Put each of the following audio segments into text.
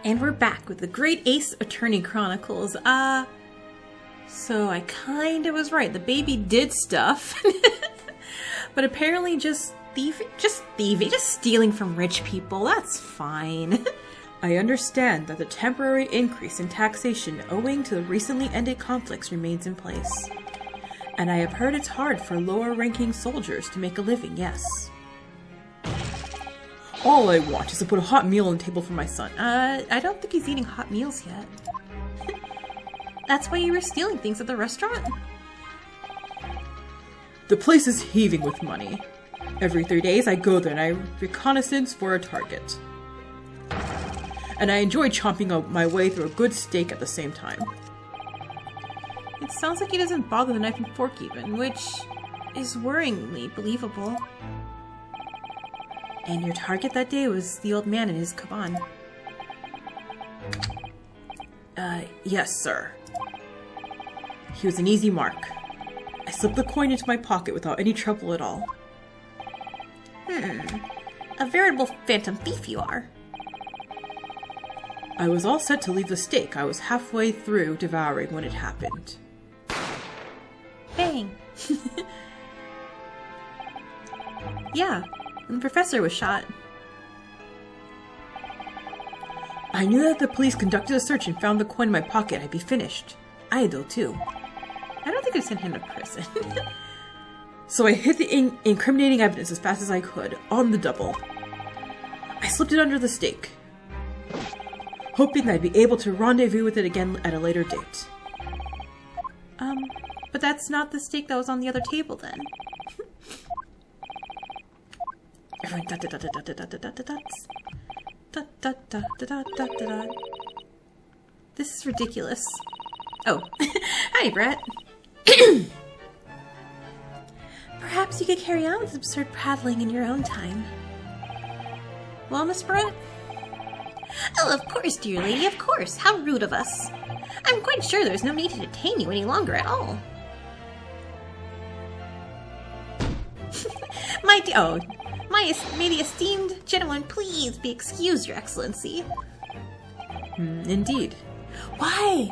And we're back with the Great Ace Attorney Chronicles. So I kinda was right. The baby did stuff. But apparently just stealing from rich people. That's fine. I understand that the temporary increase in taxation owing to the recently ended conflicts remains in place. And I have heard it's hard for lower-ranking soldiers to make a living, yes. All I want is to put a hot meal on the table for my son. I don't think he's eating hot meals yet. That's why you were stealing things at the restaurant? The place is heaving with money. Every 3 days I go there and I reconnaissance for a target. And I enjoy chomping out my way through a good steak at the same time. It sounds like he doesn't bother the knife and fork even, which is worryingly believable. And your target that day was the old man and his caban. Yes, sir. He was an easy mark. I slipped the coin into my pocket without any trouble at all. A veritable phantom thief you are. I was all set to leave the steak. I was halfway through devouring when it happened. Bang! Yeah, and the professor was shot. I knew that if the police conducted a search and found the coin in my pocket, I'd be finished. I'd though too. I don't think I'd send him to prison. So I hid the incriminating evidence as fast as I could, on the double. I slipped it under the steak, hoping that I'd be able to rendezvous with it again at a later date. But that's not the steak that was on the other table then. This is ridiculous. Oh, hi, Brett. Perhaps you could carry on with absurd prattling in your own time. Well, Miss Brett? Oh, of course, dear lady, of course. How rude of us. I'm quite sure there's no need to detain you any longer at all. May the esteemed gentleman please be excused, Your Excellency. Indeed. Why?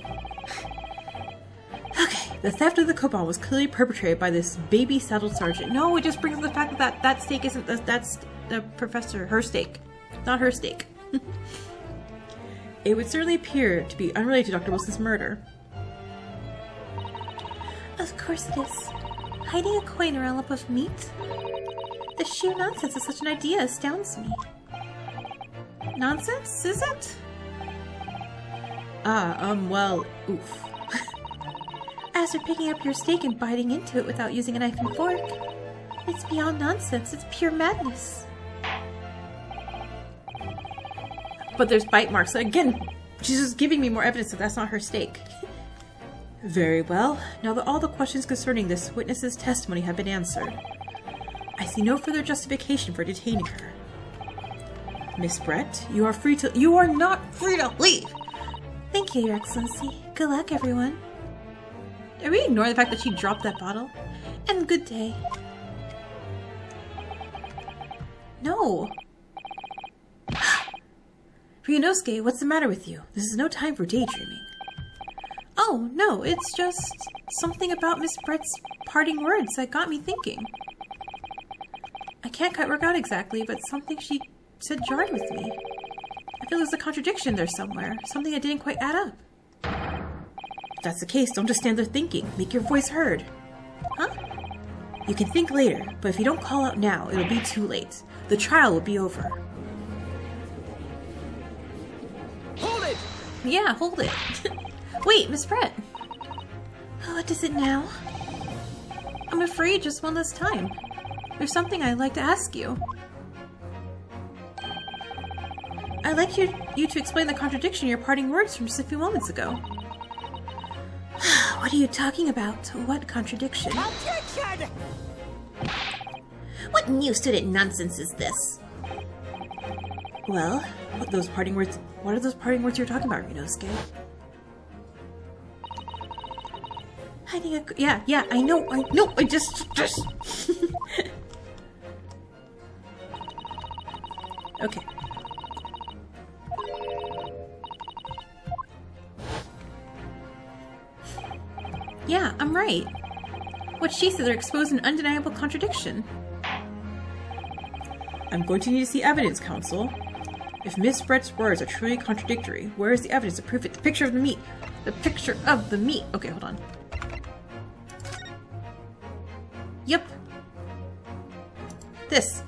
Okay, the theft of the coupon was clearly perpetrated by this baby-saddled sergeant. No, it just brings up the fact that that steak isn't... That's the professor... Her steak. Not her steak. It would certainly appear to be unrelated to Dr. Wilson's murder. Of course it is. Hiding a coin around a lump of meat? The sheer nonsense of such an idea astounds me. Nonsense, is it? Well, oof. As for picking up your steak and biting into it without using a knife and fork, it's beyond nonsense, it's pure madness. But there's bite marks. Again, she's just giving me more evidence that that's not her steak. Very well. Now that all the questions concerning this witness's testimony have been answered, I see no further justification for detaining her. Miss Brett, you are not free to leave! Thank you, Your Excellency. Good luck, everyone. Are we ignoring the fact that she dropped that bottle? And good day. No! Ryunosuke, what's the matter with you? This is no time for daydreaming. Oh, no, it's just something about Miss Brett's parting words that got me thinking. I can't quite work out exactly, but something she said jarred with me. I feel there's a contradiction there somewhere, something that didn't quite add up. If that's the case, don't just stand there thinking. Make your voice heard. Huh? You can think later, but if you don't call out now, it'll be too late. The trial will be over. Hold it! Yeah, hold it. Wait, Miss Brett. What is it now? I'm afraid just one last time. There's something I'd like to ask you. I'd like you to explain the contradiction in your parting words from just a few moments ago. What are you talking about? What contradiction? Objection! What new student nonsense is this? Well, what are those parting words you're talking about, Ryunosuke? Hiding a... Yeah, I know, I just... Okay. Yeah, I'm right. What she said exposed an undeniable contradiction. I'm going to need to see evidence, counsel. If Miss Brett's words are truly contradictory, where is the evidence to prove it? The picture of the meat. The picture of the meat. Okay, hold on. Yep. This.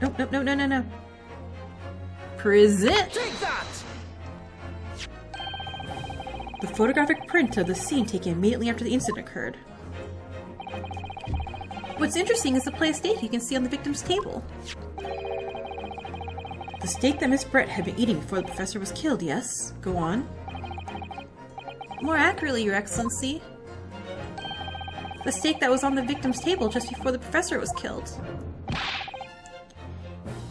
No. Present. Take that! The photographic print of the scene taken immediately after the incident occurred. What's interesting is the play of steak you can see on the victim's table. The steak that Miss Brett had been eating before the professor was killed, yes? Go on. More accurately, Your Excellency. The steak that was on the victim's table just before the professor was killed.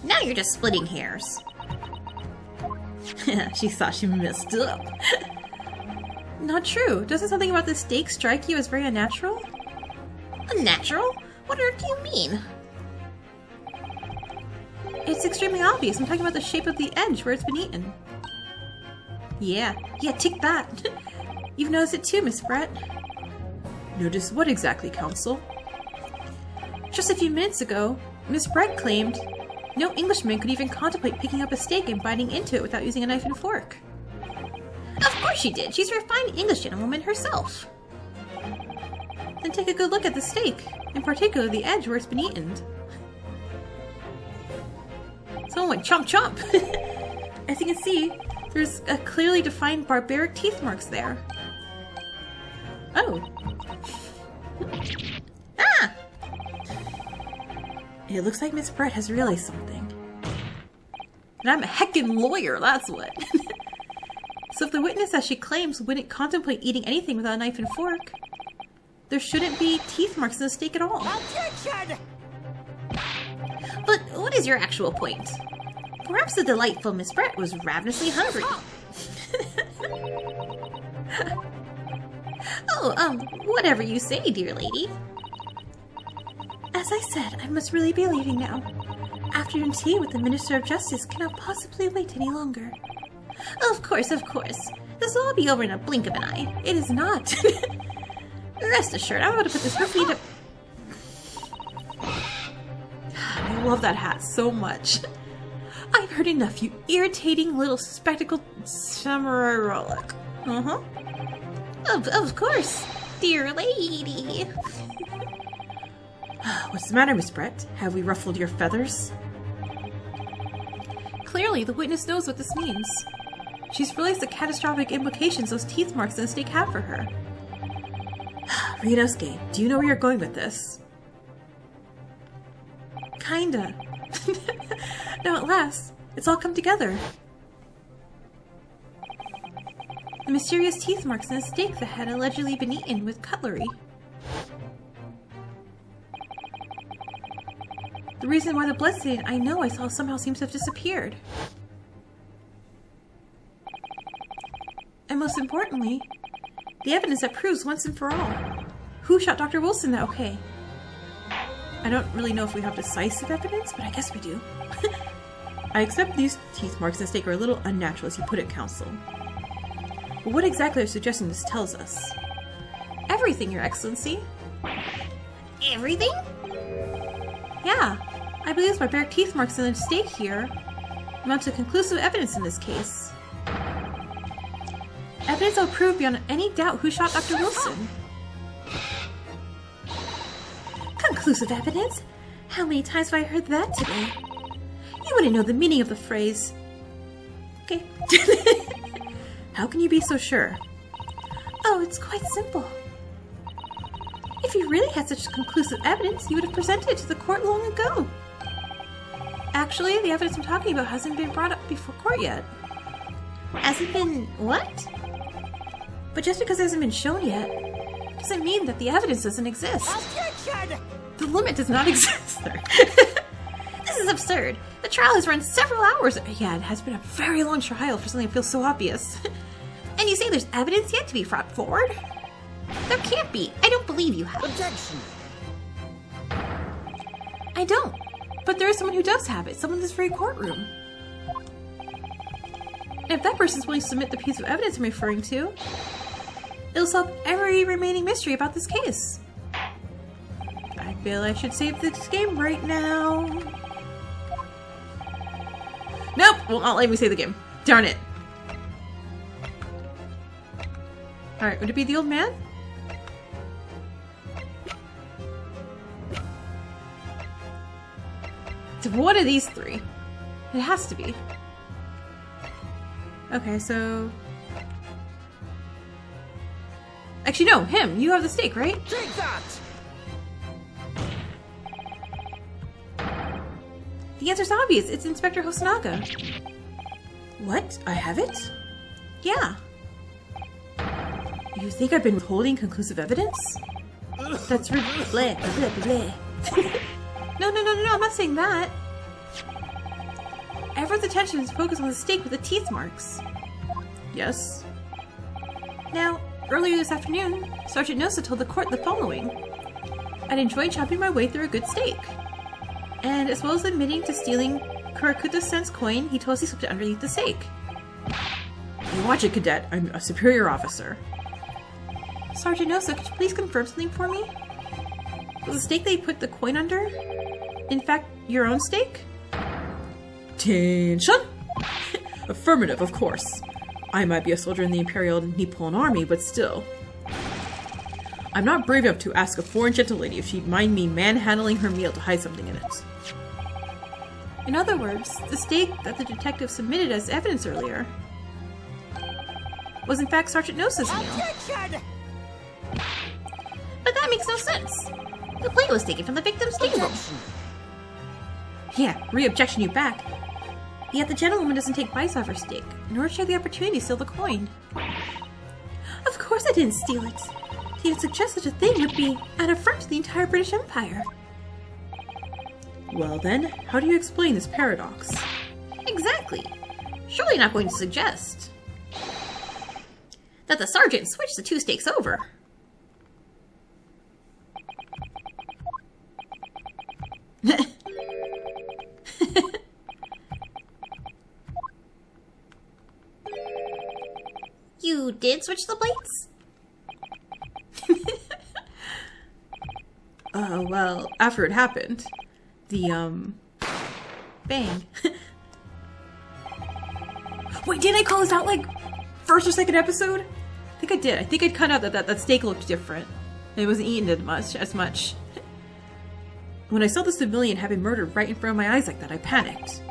Now you're just splitting hairs. She thought she messed up. Not true. Doesn't something about the steak strike you as very unnatural? Unnatural? What on earth do you mean? It's extremely obvious. I'm talking about the shape of the edge where it's been eaten. Yeah, take that. You've noticed it too, Miss Brett. Notice what exactly, counsel? Just a few minutes ago, Miss Brett claimed no Englishman could even contemplate picking up a steak and biting into it without using a knife and fork. Of course she did. She's a refined English gentlewoman herself. Then take a good look at the steak, in particular the edge where it's been eaten. Someone went chomp chomp. As you can see, there's a clearly defined barbaric teeth marks there. Oh. Ah! It looks like Miss Brett has realized something. And I'm a heckin' lawyer, that's what. So if the witness, as she claims, wouldn't contemplate eating anything without a knife and fork, there shouldn't be teeth marks in the steak at all. Objection! But what is your actual point? Perhaps the delightful Miss Brett was ravenously hungry. Whatever you say, dear lady. As I said, I must really be leaving now. Afternoon tea with the Minister of Justice cannot possibly wait any longer. Of course. This will all be over in a blink of an eye. It is not. Rest assured, I'm about to put this repeat up. I love that hat so much. I've heard enough, you irritating little spectacled samurai relic. Of course, dear lady. What's the matter, Miss Brett? Have we ruffled your feathers? Clearly, the witness knows what this means. She's realized the catastrophic implications those teeth marks in the steak have for her. Ryunosuke, do you know where you're going with this? Kinda. Now at last, it's all come together. The mysterious teeth marks in a steak that had allegedly been eaten with cutlery. The reason why the blood stain I know I saw somehow seems to have disappeared. And most importantly, the evidence that proves once and for all who shot Dr. Wilson that okay. I don't really know if we have decisive evidence, but I guess we do. I accept these teeth marks in the steak are a little unnatural, as you put it, counsel. But what exactly are you suggesting this tells us? Everything, Your Excellency. Everything? Yeah, I believe those barbaric teeth marks in the steak here amount to conclusive evidence in this case. Evidence that will prove beyond any doubt who shot Dr. Wilson. Conclusive evidence? How many times have I heard that today? You wouldn't know the meaning of the phrase. Okay. How can you be so sure? Oh, it's quite simple. If you really had such conclusive evidence, you would have presented it to the court long ago. Actually, the evidence I'm talking about hasn't been brought up before court yet. Hasn't been what? But just because it hasn't been shown yet, doesn't mean that the evidence doesn't exist. Objection! The limit does not exist there. This is absurd. The trial has run several hours. Yeah, it has been a very long trial for something that feels so obvious. And you say there's evidence yet to be brought forward? There can't be. I don't believe you have. Objection! I don't. But there is someone who does have it. Someone in this very courtroom. And if that person's willing to submit the piece of evidence I'm referring to, it'll solve every remaining mystery about this case. I feel I should save this game right now. Nope! Well, not let me save the game. Darn it. Alright, would it be the old man? It's one of these three. It has to be. Okay, so... Actually, no, him. You have the stake, right? Take that! The answer's obvious. It's Inspector Hosonaga. What? I have it? Yeah. You think I've been withholding conclusive evidence? That's rude. Bleh, bleh, bleh. No, I'm not saying that. Everyone's attention is focused on the stake with the teeth marks. Yes. Now, earlier this afternoon, Sergeant Nosa told the court the following. I'd enjoy chopping my way through a good steak. And as well as admitting to stealing Kurakuto-sen's coin, he told us he slipped it underneath the steak. You watch it, Cadet. I'm a superior officer. Sergeant Nosa, could you please confirm something for me? Was the stake they put the coin under, in fact, your own stake? Attention! Affirmative, of course. I might be a soldier in the Imperial Nippon Army, but still. I'm not brave enough to ask a foreign gentlelady if she'd mind me manhandling her meal to hide something in it. In other words, the stake that the detective submitted as evidence earlier was in fact Sergeant Nosa's meal. Objection! But that makes no sense. The plate was taken from the victim's table. Objection! Yeah, re-objection you back. Yet the gentlewoman doesn't take bites off her steak, nor does she have the opportunity to steal the coin. Of course I didn't steal it. To even suggest such a thing would be an affront to the entire British Empire. Well then, how do you explain this paradox? Exactly. Surely you're not going to suggest that the sergeant switched the two stakes over. You did switch the plates? Well, after it happened, the, bang. Wait, did I call this out, like, first or second episode? I think I did. I think I'd cut out that steak looked different. It wasn't eaten as much. When I saw the civilian have been murdered right in front of my eyes like that, I panicked.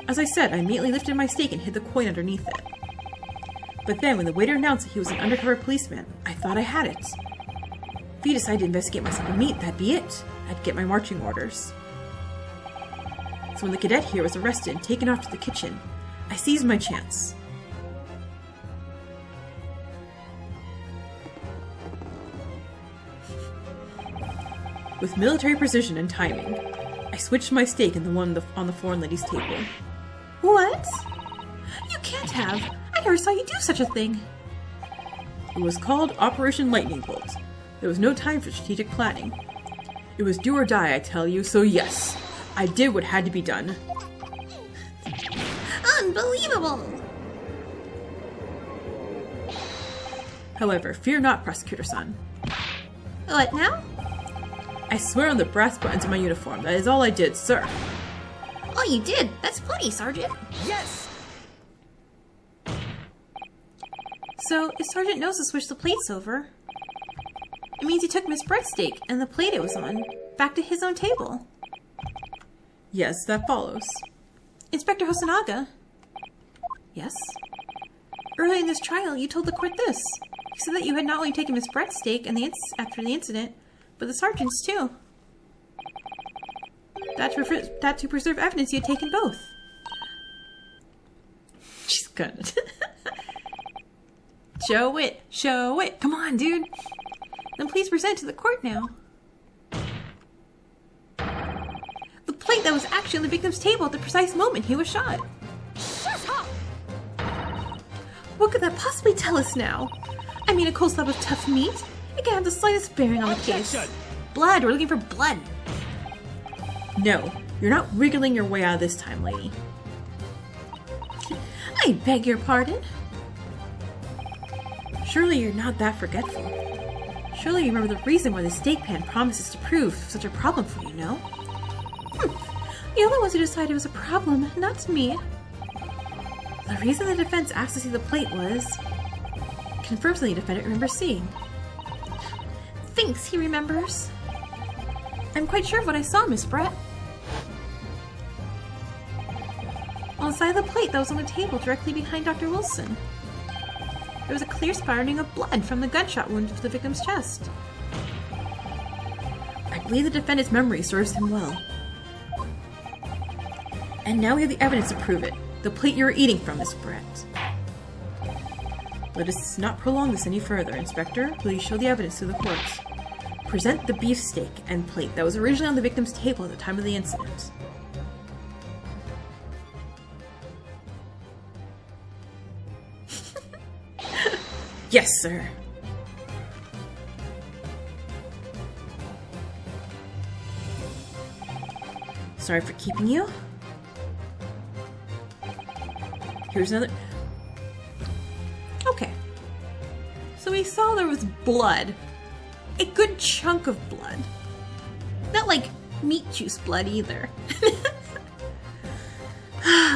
As I said, I immediately lifted my steak and hid the coin underneath it. But then, when the waiter announced that he was an undercover policeman, I thought I had it. If he decided to investigate my simple meat, that'd be it. I'd get my marching orders. So when the cadet here was arrested and taken off to the kitchen, I seized my chance. With military precision and timing, I switched my steak in the one on the foreign lady's table. What? You can't have! I never saw you do such a thing! It was called Operation Lightning Bolt. There was no time for strategic planning. It was do or die, I tell you, so yes, I did what had to be done. Unbelievable! However, fear not, Prosecutor-san. What now? I swear on the brass buttons of my uniform, that is all I did, sir. All you did? That's plenty, Sergeant. Yes! So, if Sergeant Nosa switched the plates over, it means he took Miss Brett's steak and the plate it was on back to his own table. Yes, that follows. Inspector Hosonaga? Yes? Earlier in this trial, you told the court this. You said that you had not only taken Miss Brett's steak and after the incident, but the sergeant's too. That to preserve evidence you had taken both. She's good. Show it! Show it! Come on, dude! Then please present it to the court now. The plate that was actually on the victim's table at the precise moment he was shot. Shut up! What could that possibly tell us now? I mean, a cold slab of tough meat? It can't have the slightest bearing on the case. Objection! Blood! We're looking for blood! No, you're not wriggling your way out of this time, lady. I I beg your pardon? Surely you're not that forgetful. Surely you remember the reason why the steak pan promises to prove such a problem for you, no? You're the ones who decided it was a problem, not me. The reason the defense asked to see the plate confirms that the defendant remembers seeing. Thinks he remembers. I'm quite sure of what I saw, Miss Brett. On the side of the plate that was on the table directly behind Dr. Wilson, there was a clear spatterning of blood from the gunshot wound to the victim's chest. I believe the defendant's memory serves him well. And now we have the evidence to prove it. The plate you were eating from, Miss Brett. Let us not prolong this any further. Inspector, please show the evidence to the court. Present the beefsteak and plate that was originally on the victim's table at the time of the incident. Yes, sir. Sorry for keeping you. Here's another... Okay. So we saw there was blood. A good chunk of blood. Not like meat juice blood either.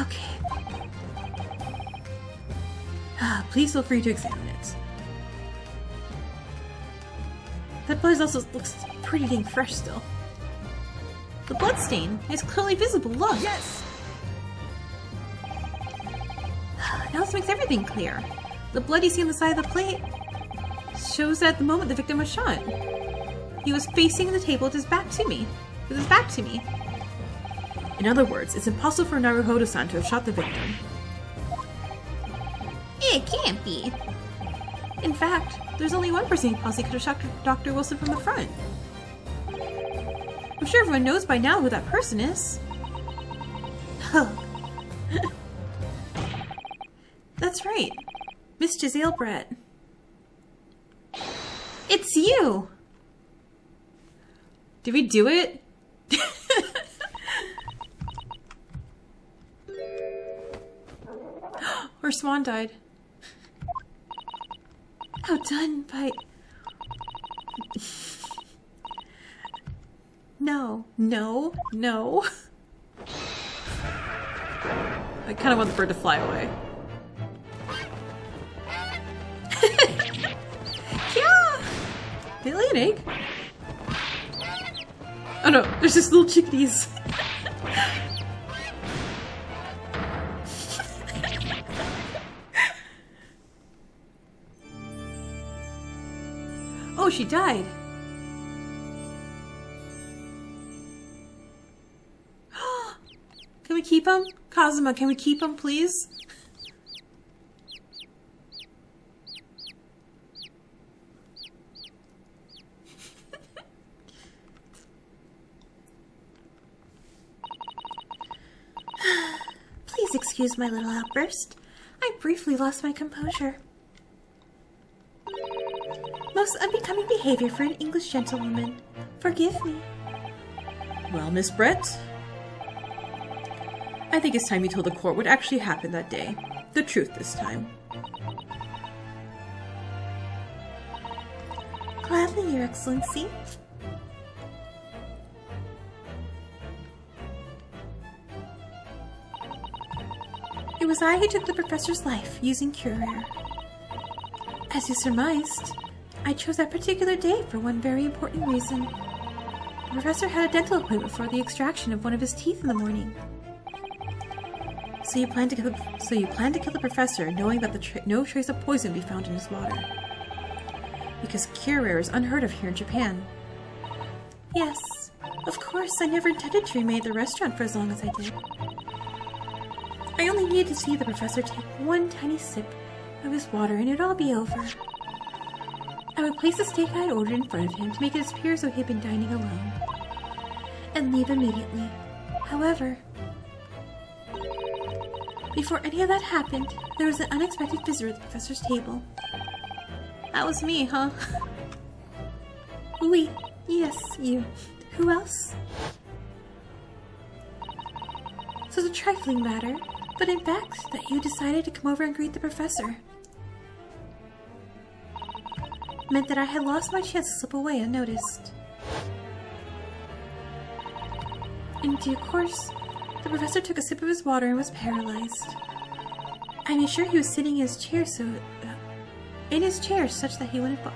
Okay. Please feel free to examine it. That blood also looks pretty dang fresh still. The blood stain is clearly visible, look! Yes! Now this makes everything clear. The blood you see on the side of the plate shows that at the moment the victim was shot, he was facing the table with his back to me. In other words, it's impossible for Naruhodo-san to have shot the victim. It can't be. In fact, there's only one person who possibly could have shot Dr. Wilson from the front. I'm sure everyone knows by now who that person is. That's right. Miss Giselle Brett. It's you! Did we do it? Her swan died. Outdone by... No. I kind of want the bird to fly away. Yeah! Did they lay an egg? Oh no, there's just little chickadees. Oh, she died. Can we keep him? Kazuma, can we keep him, please? Please excuse my little outburst. I briefly lost my composure. Most unbecoming behavior for an English gentlewoman. Forgive me. Well, Miss Brett, I think it's time you told the court what actually happened that day. The truth this time. Gladly, Your Excellency. It was I who took the professor's life, using Curer. As you surmised, I chose that particular day for one very important reason. The professor had a dental appointment for the extraction of one of his teeth in the morning. So you plan to kill the professor, knowing that no trace of poison would be found in his water. Because Curer is unheard of here in Japan. Yes, of course, I never intended to remain at the restaurant for as long as I did. I only needed to see the professor take one tiny sip of his water and it'd all be over. I would place the steak I had ordered in front of him to make it appear as though he had been dining alone, and leave immediately. However, before any of that happened, there was an unexpected visitor at the professor's table. That was me, huh? Oui, yes, you. Who else? So it's a trifling matter, but in fact that you decided to come over and greet the professor meant that I had lost my chance to slip away unnoticed. In due course, the professor took a sip of his water and was paralyzed. I made sure he was sitting in his chair such that he wouldn't fall.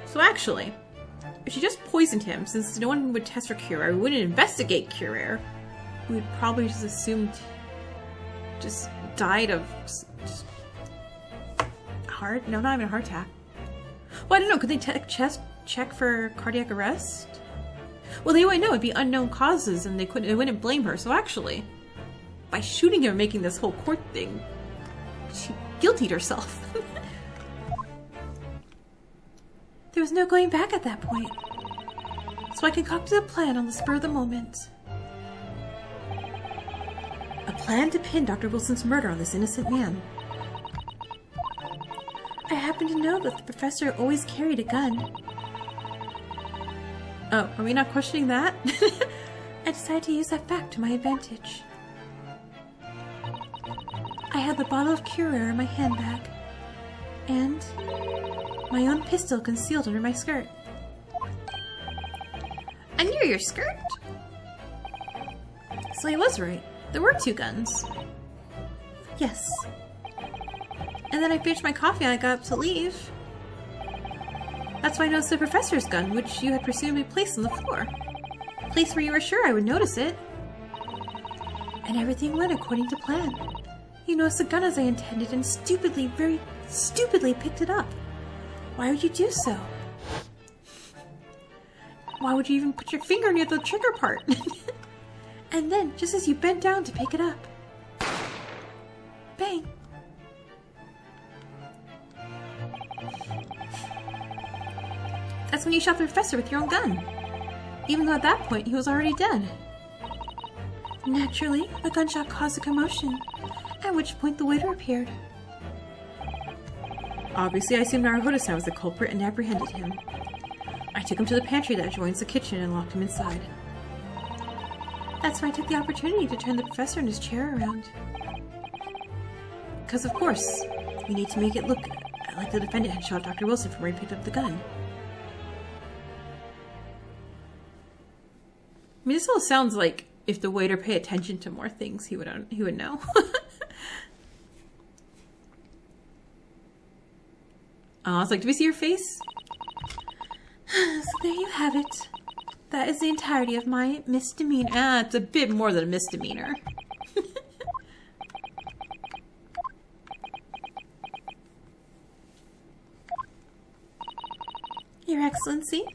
So actually, if she just poisoned him, since no one would test for Curer, we wouldn't investigate Curer. We'd probably just assumed just died of not even a heart attack. Well, I don't know, could they check for cardiac arrest? Well, they wouldn't know, it'd be unknown causes and they wouldn't blame her. So actually, by shooting him and making this whole court thing, she guiltied herself. There was no going back at that point, so I concocted a plan on the spur of the moment. A plan to pin Dr. Wilson's murder on this innocent man. I happened to know that the professor always carried a gun. Oh, are we not questioning that? I decided to use that fact to my advantage. I had the bottle of Curer in my handbag, and my own pistol concealed under my skirt. Under your skirt? So he was right. There were 2 guns. Yes. And then I finished my coffee and I got up to leave. That's why I noticed the professor's gun, which you had presumably placed on the floor. A place where you were sure I would notice it. And everything went according to plan. You noticed the gun as I intended and very stupidly picked it up. Why would you do so? Why would you even put your finger near the trigger part? And then, just as you bent down to pick it up, bang! That's when you shot the professor with your own gun. Even though at that point he was already dead. Naturally, the gunshot caused a commotion, at which point the waiter appeared. Obviously, I assumed Naruhodo-san was the culprit and apprehended him. I took him to the pantry that joins the kitchen and locked him inside. That's when I took the opportunity to turn the professor in his chair around. Because of course, we need to make it look like the defendant had shot Dr. Wilson from where he picked up the gun. I mean, this all sounds like if the waiter paid attention to more things, he would know. I was like, do we see your face? So there you have it. That is the entirety of my misdemeanor. It's a bit more than a misdemeanor. Your Excellency?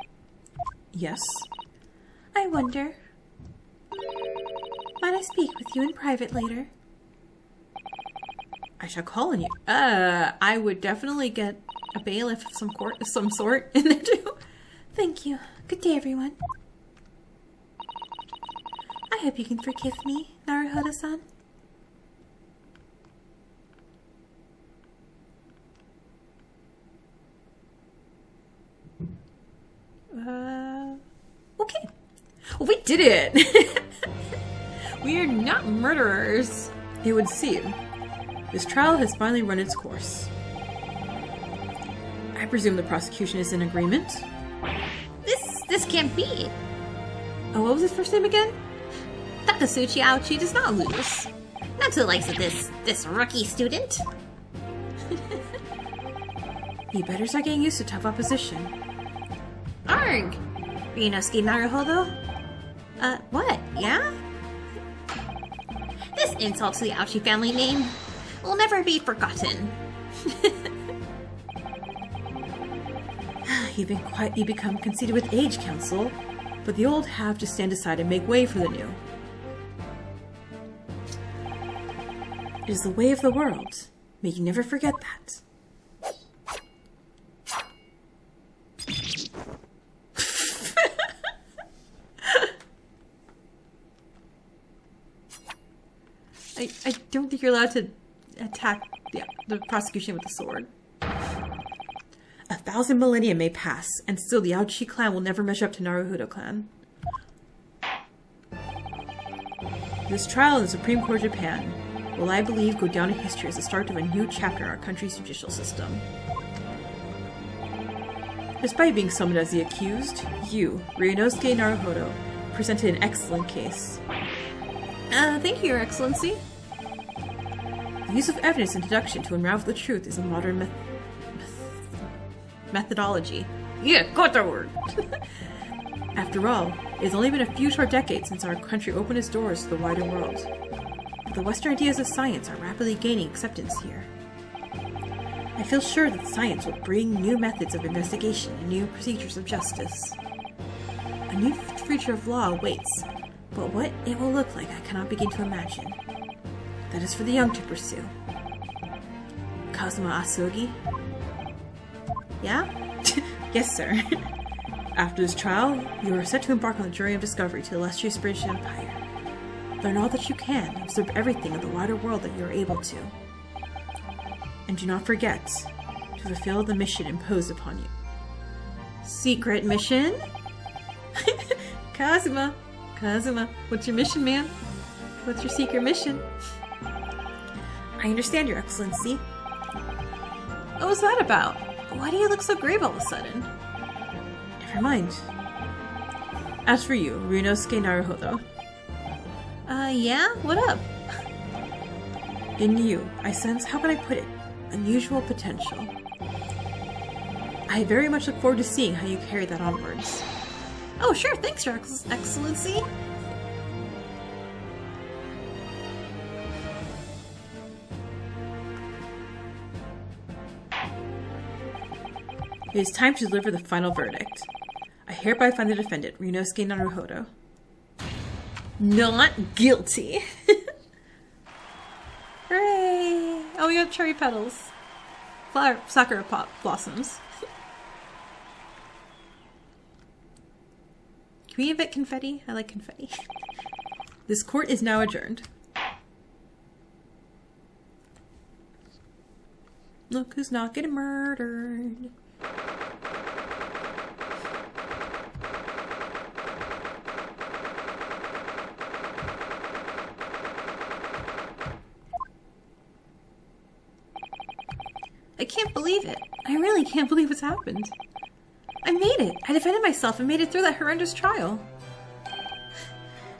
Yes? I wonder. Might I speak with you in private later? I shall call on you. I would definitely get a bailiff of some sort in there too. Thank you. Good day, everyone. I hope you can forgive me, Naruhodo-san. Okay. Well, we did it! We are not murderers, it would seem. This trial has finally run its course. I presume the prosecution is in agreement? This can't be. Oh, what was his first name again? Takasuchi Aochi does not lose. Not to the likes of this rookie student. You better start getting used to tough opposition. Arg! Ryunosuke Naruhodo? What? Yeah? This insult to the Aochi family name will never be forgotten. You become conceited with age, Counsel, but the old have to stand aside and make way for the new. It is the way of the world. May you never forget that. I don't think you're allowed to attack the prosecution with a sword. 1,000 millennia may pass, and still the Aochi clan will never measure up to Naruhodo clan. This trial in the Supreme Court of Japan will, I believe, go down in history as the start of a new chapter in our country's judicial system. Despite being summoned as the accused, you, Ryunosuke Naruhodo, presented an excellent case. Thank you, Your Excellency. The use of evidence and deduction to unravel the truth is a modern methodology. Yeah, got the word. After all, it has only been a few short decades since our country opened its doors to the wider world. The Western ideas of science are rapidly gaining acceptance here. I feel sure that science will bring new methods of investigation and new procedures of justice. A new future of law awaits, but what it will look like I cannot begin to imagine. That is for the young to pursue. Kazuma Asogi? Yeah? Yes, sir. After this trial, you are set to embark on the journey of discovery to the illustrious British Empire. Learn all that you can, observe everything of the wider world that you are able to. And do not forget to fulfill the mission imposed upon you. Secret mission? Kazuma, what's your mission, man? What's your secret mission? I understand, Your Excellency. What was that about? Why do you look so grave all of a sudden? Never mind. As for you, Ryunosuke Naruhodo. Yeah? What up? In you, I sense, how can I put it, unusual potential. I very much look forward to seeing how you carry that onwards. Oh, sure, thanks, Your Excellency. It is time to deliver the final verdict. I hereby find the defendant, Ryunosuke Naruhodo, not guilty. Hooray! Oh, we got cherry petals. Flower, sakura pop blossoms. Can we invent confetti? I like confetti. This court is now adjourned. Look who's not getting murdered. I can't believe it. I really can't believe what's happened. I made it. I defended myself and made it through that horrendous trial.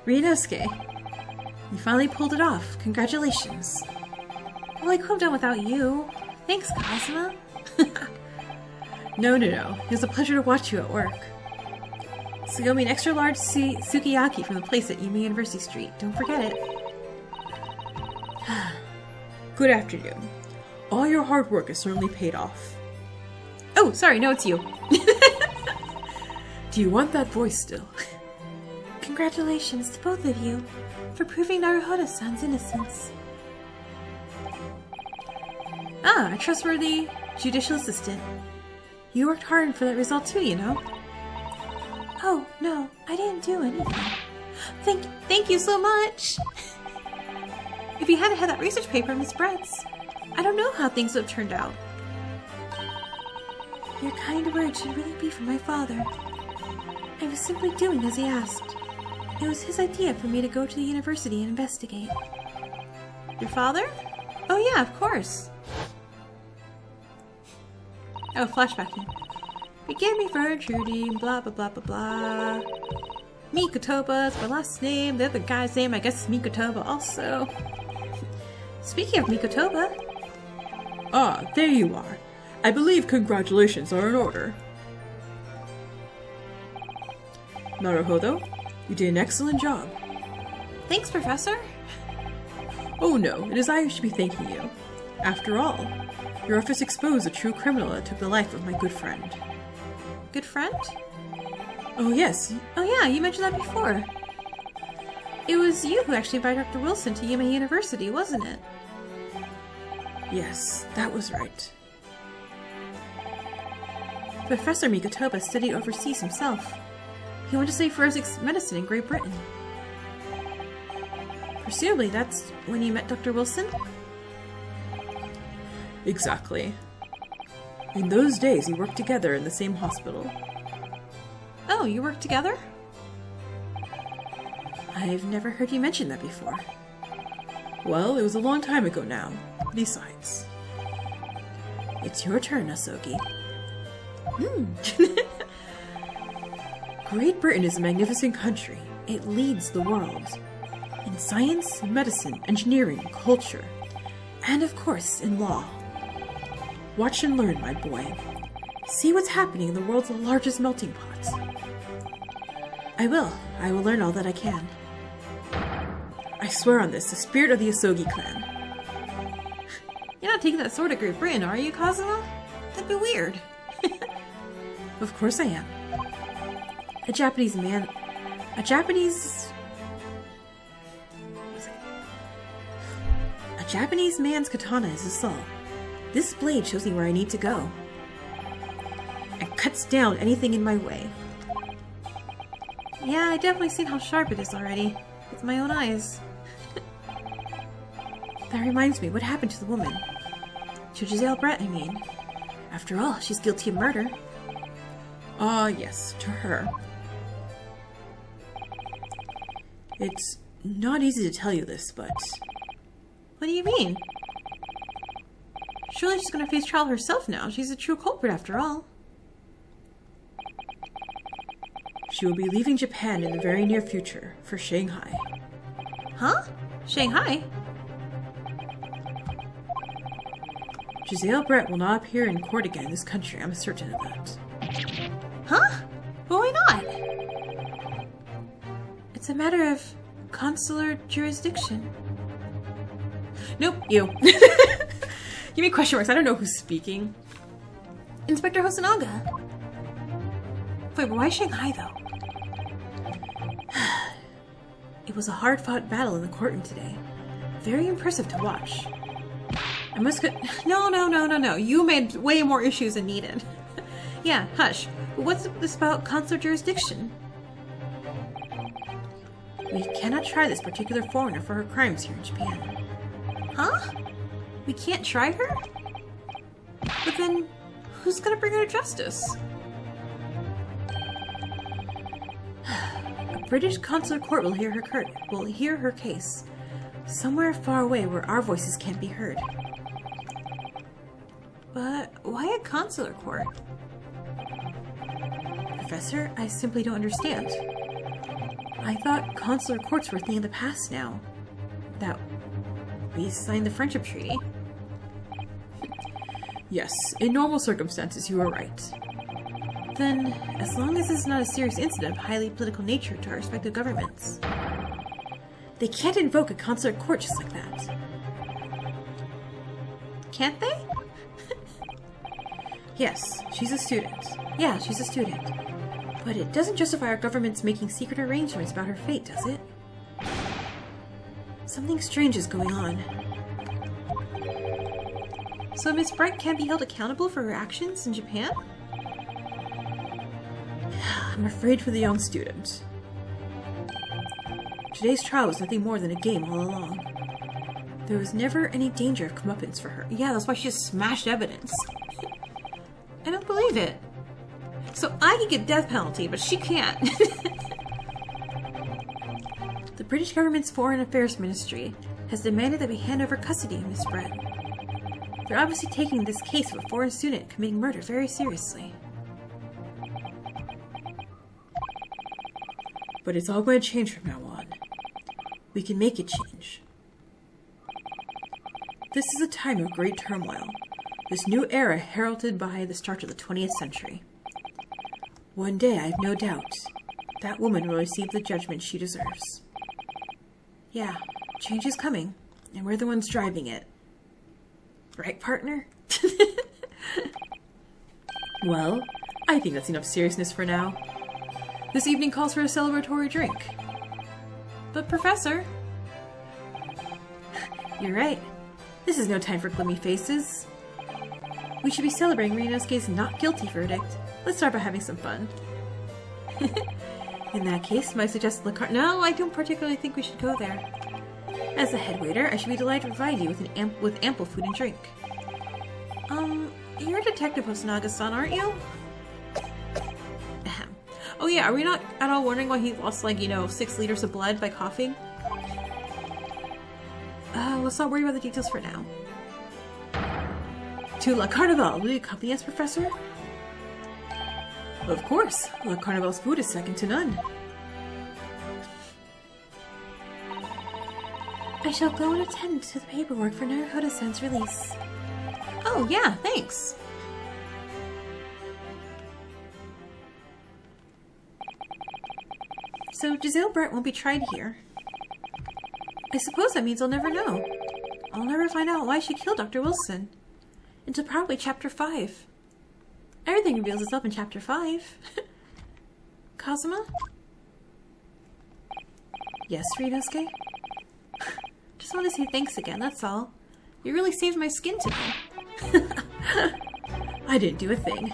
Ryunosuke, you finally pulled it off. Congratulations. Well, I could have done without you. Thanks, Kazuma. No. It was a pleasure to watch you at work. So go me an extra large sukiyaki from the place at Yuma University Street. Don't forget it. Good afternoon. All your hard work has certainly paid off. Oh, sorry, no, it's you. Do you want that voice still? Congratulations to both of you for proving Naruhodo-san's innocence. Ah, a trustworthy judicial assistant. You worked hard for that result too, you know. Oh, no, I didn't do anything. Thank you so much! If you hadn't had that research paper, Miss Brett's, I don't know how things would have turned out. Your kind words should really be from my father. I was simply doing as he asked. It was his idea for me to go to the university and investigate. Your father? Oh yeah, of course. Oh, flashbacking. Forgive me for intruding, blah blah blah blah blah. Mikotoba is my last name. The other guy's name, I guess, is Mikotoba also. Speaking of Mikotoba... Ah, there you are. I believe congratulations are in order. Naruhodo, you did an excellent job. Thanks, Professor. Oh no, it is I who should be thanking you. After all, your efforts exposed the true criminal that took the life of my good friend. Good friend? Oh yes. Oh yeah, you mentioned that before. It was you who actually invited Dr. Wilson to Yuma University, wasn't it? Yes, that was right. Professor Mikotoba studied overseas himself. He went to study forensic medicine in Great Britain. Presumably that's when you met Dr. Wilson? Exactly. In those days, we worked together in the same hospital. Oh, you worked together? I've never heard you mention that before. Well, it was a long time ago now. Besides, it's your turn, Asogi. Great Britain is a magnificent country. It leads the world in science, medicine, engineering, culture, and of course, in law. Watch and learn, my boy. See what's happening in the world's largest melting pot. I will learn all that I can. I swear on this, the spirit of the Asogi clan. You're not taking that sword to Great Britain, are you, Kazuma? That'd be weird. Of course I am. A Japanese man's katana is a saw. This blade shows me where I need to go. It cuts down anything in my way. Yeah, I definitely seen how sharp it is already. With my own eyes. That reminds me, what happened to the woman? To Giselle Brett, I mean. After all, she's guilty of murder. Ah, yes, to her. It's not easy to tell you this, but... What do you mean? Surely she's gonna face trial herself now. She's a true culprit after all. She will be leaving Japan in the very near future for Shanghai. Huh? Shanghai? Giselle Brett will not appear in court again in this country, I'm certain of that. Huh? But why not? It's a matter of consular jurisdiction. Nope, you. Give me question marks, I don't know who's speaking. Inspector Hosonaga. Wait, but why Shanghai, though? It was a hard-fought battle in the courtroom today. Very impressive to watch. I must No. You made way more issues than needed. Yeah, hush. But what's this about consular jurisdiction? We cannot try this particular foreigner for her crimes here in Japan. Huh? We can't try her? But then, who's gonna bring her to justice? A British consular court will hear her case. Somewhere far away where our voices can't be heard. But why a consular court? Professor, I simply don't understand. I thought consular courts were a thing of the past now. That we signed the Friendship Treaty. Yes, in normal circumstances you are right. Then, as long as it's not a serious incident of highly political nature to our respective governments. They can't invoke a consular court just like that. Can't they? Yes, she's a student. Yeah, she's a student. But it doesn't justify our government's making secret arrangements about her fate, does it? Something strange is going on. So Miss Bright can't be held accountable for her actions in Japan? I'm afraid for the young student. Today's trial was nothing more than a game all along. There was never any danger of comeuppance for her. Yeah, that's why she just smashed evidence. I don't believe it. So I can get death penalty, but she can't. The British government's Foreign Affairs Ministry has demanded that we hand over custody of Miss Brett. They're obviously taking this case of a foreign student committing murder very seriously. But it's all going to change from now on. We can make it change. This is a time of great turmoil. This new era heralded by the start of the 20th century. One day, I have no doubt, that woman will receive the judgment she deserves. Yeah, change is coming, and we're the ones driving it. Right, partner? Well, I think that's enough seriousness for now. This evening calls for a celebratory drink. But Professor... You're right. This is no time for gloomy faces. We should be celebrating Ryunosuke's not guilty verdict. Let's start by having some fun. In that case, might I suggest La Carte? No, I don't particularly think we should go there. As the head waiter, I should be delighted to provide you with ample food and drink. You're a Detective Hosonaga-san, aren't you? Ahem. Oh yeah, are we not at all wondering why he lost, 6 liters of blood by coughing? let's not worry about the details for now. To La Carnival, will you accompany us, Professor? Of course. La Carnival's food is second to none. I shall go and attend to the paperwork for Naruhodo-san's release. Oh, yeah, thanks. So, Giselle Brett won't be tried here. I suppose that means I'll never know. I'll never find out why she killed Dr. Wilson. Until probably Chapter 5. Everything reveals itself in Chapter 5. Kazuma? Yes, Ryunosuke? Just want to say thanks again, that's all. You really saved my skin today. I didn't do a thing.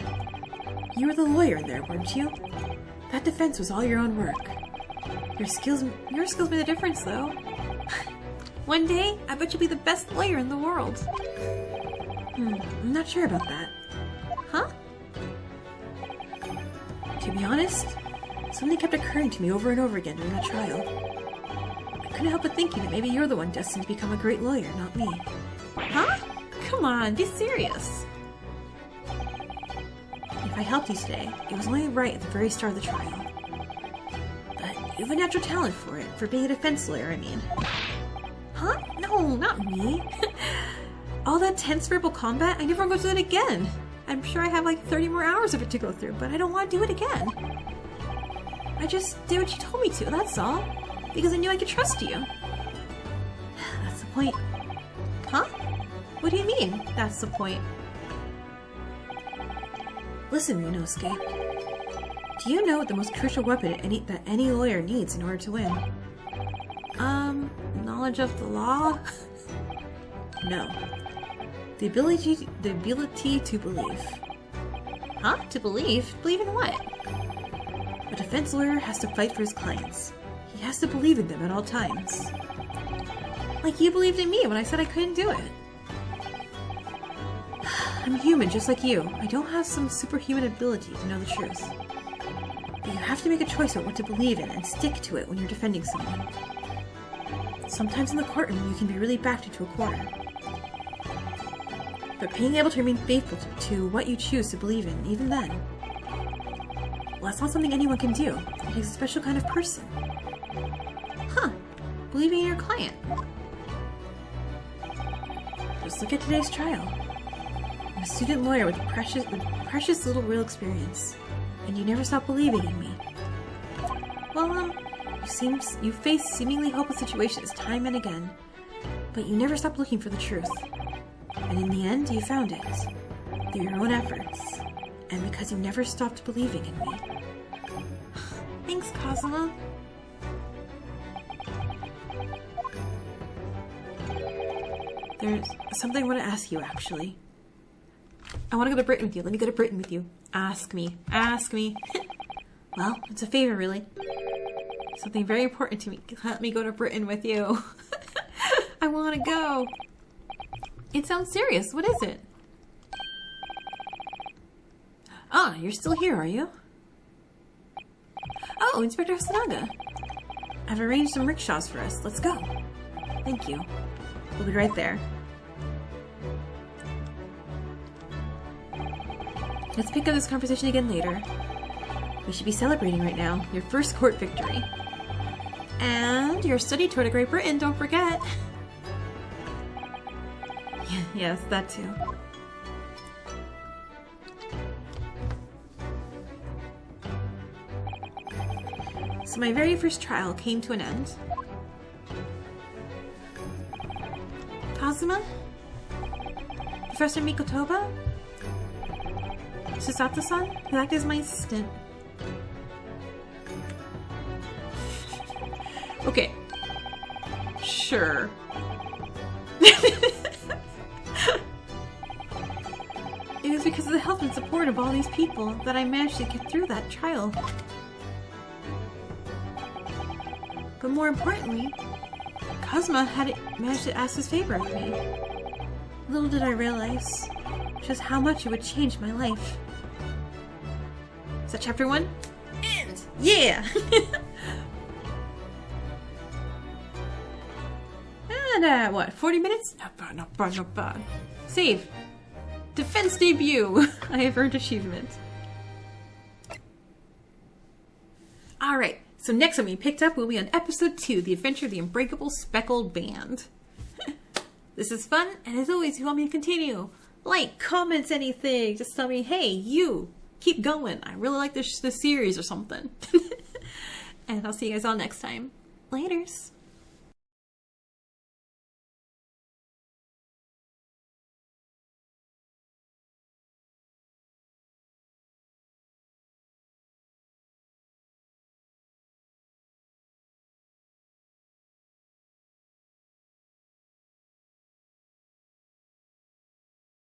You were the lawyer in there, weren't you? That defense was all your own work. Your skills made a difference, though. One day, I bet you'll be the best lawyer in the world. I'm not sure about that. Huh? To be honest, something kept occurring to me over and over again during that trial. I couldn't help but thinking that maybe you're the one destined to become a great lawyer, not me. Huh? Come on, be serious. If I helped you today, it was only right at the very start of the trial. But you have a natural talent for it, for being a defense lawyer, I mean. Huh? No, not me. All that tense verbal combat, I never want to go through it again. I'm sure I have like 30 more hours of it to go through, but I don't want to do it again. I just did what you told me to, that's all. Because I knew I could trust you. That's the point. Huh? What do you mean, that's the point? Listen, Ryunosuke. Do you know what the most crucial weapon that any lawyer needs in order to win? Knowledge of the law? No. The ability to believe. Huh? To believe? Believe in what? A defense lawyer has to fight for his clients. He has to believe in them at all times. Like you believed in me when I said I couldn't do it. I'm human just like you. I don't have some superhuman ability to know the truth. But you have to make a choice about what to believe in and stick to it when you're defending someone. Sometimes in the courtroom you can be really backed into a corner. But being able to remain faithful to what you choose to believe in, even then, well, that's not something anyone can do. It takes a special kind of person. Huh. Believing in your client. Just look at today's trial. I'm a student lawyer with precious little real experience, and you never stop believing in me. Well, you face seemingly hopeless situations time and again, but you never stop looking for the truth. And in the end, you found it. Through your own efforts. And because you never stopped believing in me. Thanks, Kazuma. There's something I want to ask you, actually. I want to go to Britain with you. Let me go to Britain with you. Ask me. Ask me. Well, it's a favor, really. Something very important to me. Let me go to Britain with you. I want to go. It sounds serious. What is it? Ah, you're still here, are you? Oh, Inspector Hosonaga. I've arranged some rickshaws for us. Let's go. Thank you. We'll be right there. Let's pick up this conversation again later. We should be celebrating right now. Your first court victory. And your study tour to Great Britain, don't forget. Yes, that too. So my very first trial came to an end. Kazuma? Professor Mikotoba? Susato-san, who acted as my assistant. Okay. Sure. It was because of the help and support of all these people that I managed to get through that trial. But more importantly, Kazuma had managed to ask this favor of me. Little did I realize just how much it would change my life. Is that chapter 1? End! Yeah! done at, what, 40 minutes? Not bad, not bad, not bad. Save. Defense debut. I have earned achievement. Alright, so next one we picked up will be on episode 2, The Adventure of the Unbreakable Speckled Band. This is fun, and as always, if you want me to continue, like, comments, anything, just tell me, hey, you, keep going. I really like this series or something. And I'll see you guys all next time. Laters.